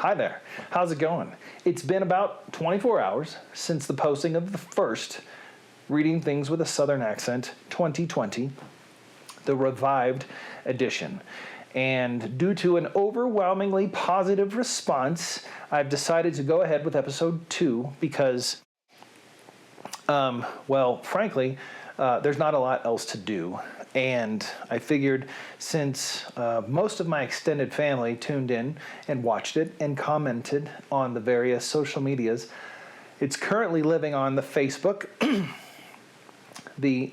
Hi there. How's it going? It's been about 24 hours since the posting of the first Reading Things with a Southern Accent 2020, the revived edition. And due to an overwhelmingly positive response, I've decided to go ahead with episode 2 because, frankly, there's not a lot else to do. And I figured since most of my extended family tuned in and watched it and commented on the various social medias, it's currently living on the Facebook, the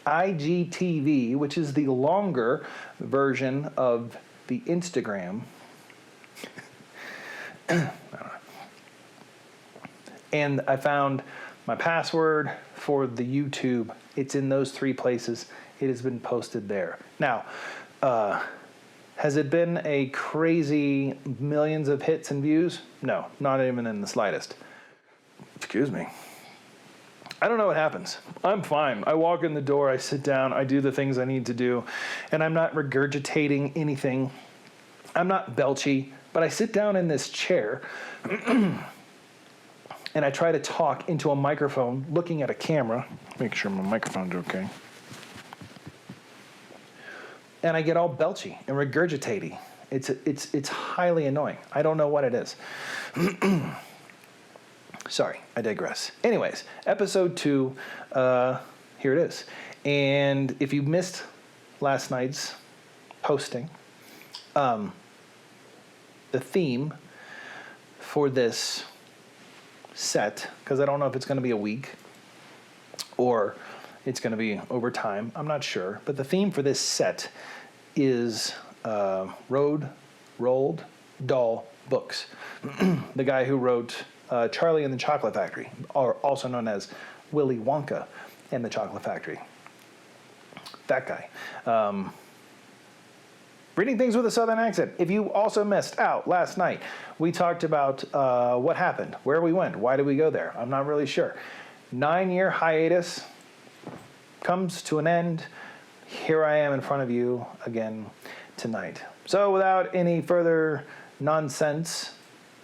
IGTV, which is the longer version of the Instagram, and I found my password for the YouTube. It's in those 3 places. It has been posted there. Now, has it been a crazy millions of hits and views? No, not even in the slightest. Excuse me. I don't know what happens. I'm fine. I walk in the door, I sit down, I do the things I need to do, and I'm not regurgitating anything. I'm not belchy, but I sit down in this chair and I try to talk into a microphone looking at a camera. Make sure my microphone's okay. And I get all belchy and regurgitating. It's highly annoying. I don't know what it is. Sorry, I digress. Anyways, episode 2, here it is. And if you missed last night's posting, the theme for this set, because I don't know if it's going to be a week or it's going to be over time, I'm not sure, but the theme for this set is Roald Dahl books. The guy who wrote Charlie and the Chocolate Factory, or also known as Willy Wonka and the Chocolate Factory. That guy. Reading Things with a Southern Accent. If you also missed out last night, we talked about what happened, where we went, why did we go there. I'm not really sure. 9-year hiatus comes to an end. Here I am in front of you again tonight. So without any further nonsense,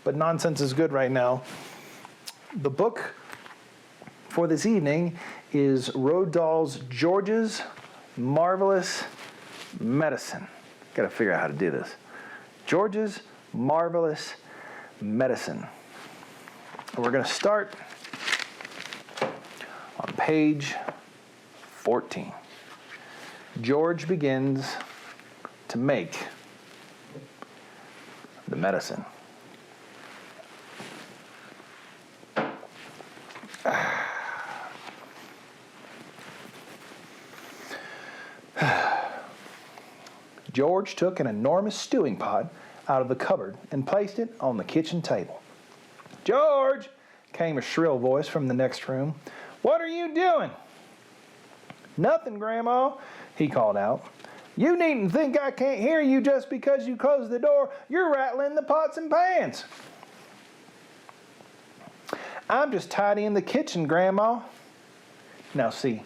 but nonsense is good right now, the book for this evening is Roald Dahl's George's Marvelous Medicine. Got to figure out how to do this. George's Marvelous Medicine. And we're going to start on page 14. George begins to make the medicine. George took an enormous stewing pot out of the cupboard and placed it on the kitchen table. "George!" came a shrill voice from the next room. "What are you doing?" "Nothing, Grandma," he called out. "You needn't think I can't hear you just because you closed the door. You're rattling the pots and pans." "I'm just tidying the kitchen, Grandma." Now see,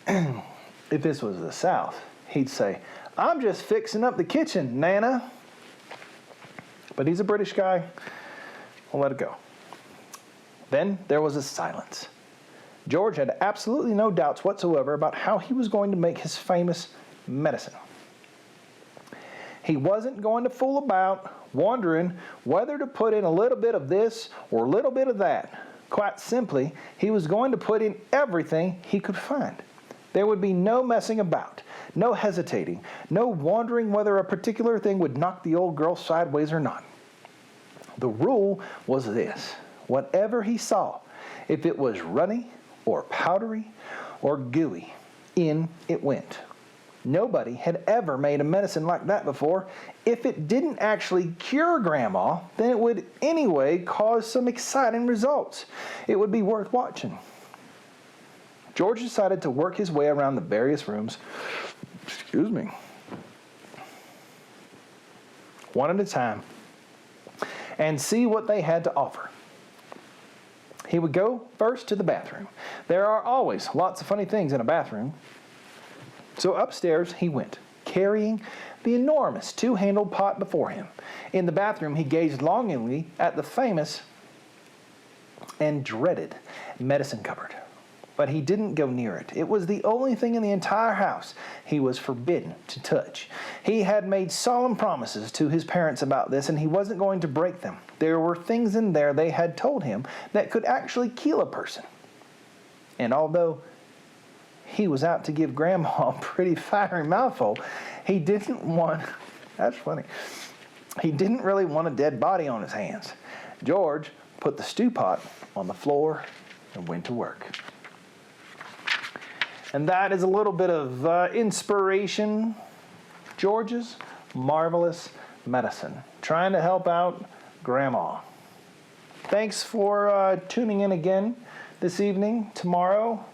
if this was the South, he'd say, "I'm just fixing up the kitchen, Nana." But he's a British guy. We'll let it go. Then there was a silence. George had absolutely no doubts whatsoever about how he was going to make his famous medicine. He wasn't going to fool about, wondering whether to put in a little bit of this or a little bit of that. Quite simply, he was going to put in everything he could find. There would be no messing about, no hesitating, no wondering whether a particular thing would knock the old girl sideways or not. The rule was this: whatever he saw, if it was runny or powdery or gooey, in it went. Nobody had ever made a medicine like that before. If it didn't actually cure Grandma, then it would anyway cause some exciting results. It would be worth watching. George decided to work his way around the various rooms, one at a time, and see what they had to offer. He would go first to the bathroom. There are always lots of funny things in a bathroom. So upstairs he went, carrying the enormous two-handled pot before him. In the bathroom, he gazed longingly at the famous and dreaded medicine cupboard. But he didn't go near it. It was the only thing in the entire house he was forbidden to touch. He had made solemn promises to his parents about this, and he wasn't going to break them. There were things in there they had told him that could actually kill a person. And although he was out to give Grandma a pretty fiery mouthful, he didn't want, that's funny, he didn't really want a dead body on his hands. George put the stew pot on the floor and went to work. And that is a little bit of inspiration. George's Marvelous Medicine, trying to help out Grandma. Thanks for tuning in again this evening. Tomorrow,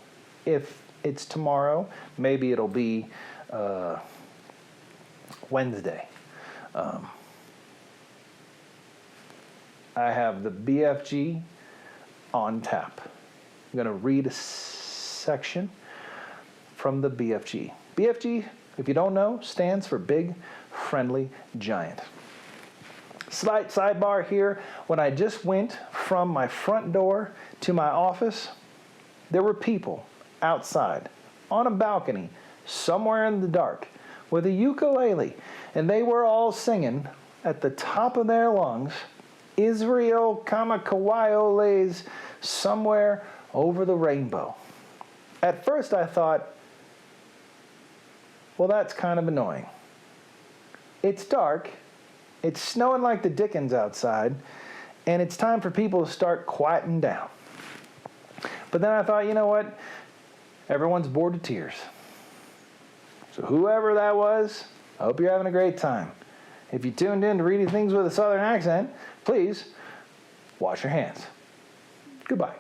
if it's tomorrow, maybe it'll be Wednesday. I have the BFG on tap. I'm going to read a section from the BFG. BFG, if you don't know, stands for Big Friendly Giant. Slight sidebar here. When I just went from my front door to my office, there were people outside on a balcony somewhere in the dark with a ukulele, and they were all singing at the top of their lungs, Israel Kamakawaiole's Somewhere Over the Rainbow. At first I thought, well, that's kind of annoying. It's dark, it's snowing like the dickens outside, and it's time for people to start quieting down. But then I thought, you know what? Everyone's bored to tears. So whoever that was, I hope you're having a great time. If you tuned in to Reading Things with a Southern Accent, please wash your hands. Goodbye.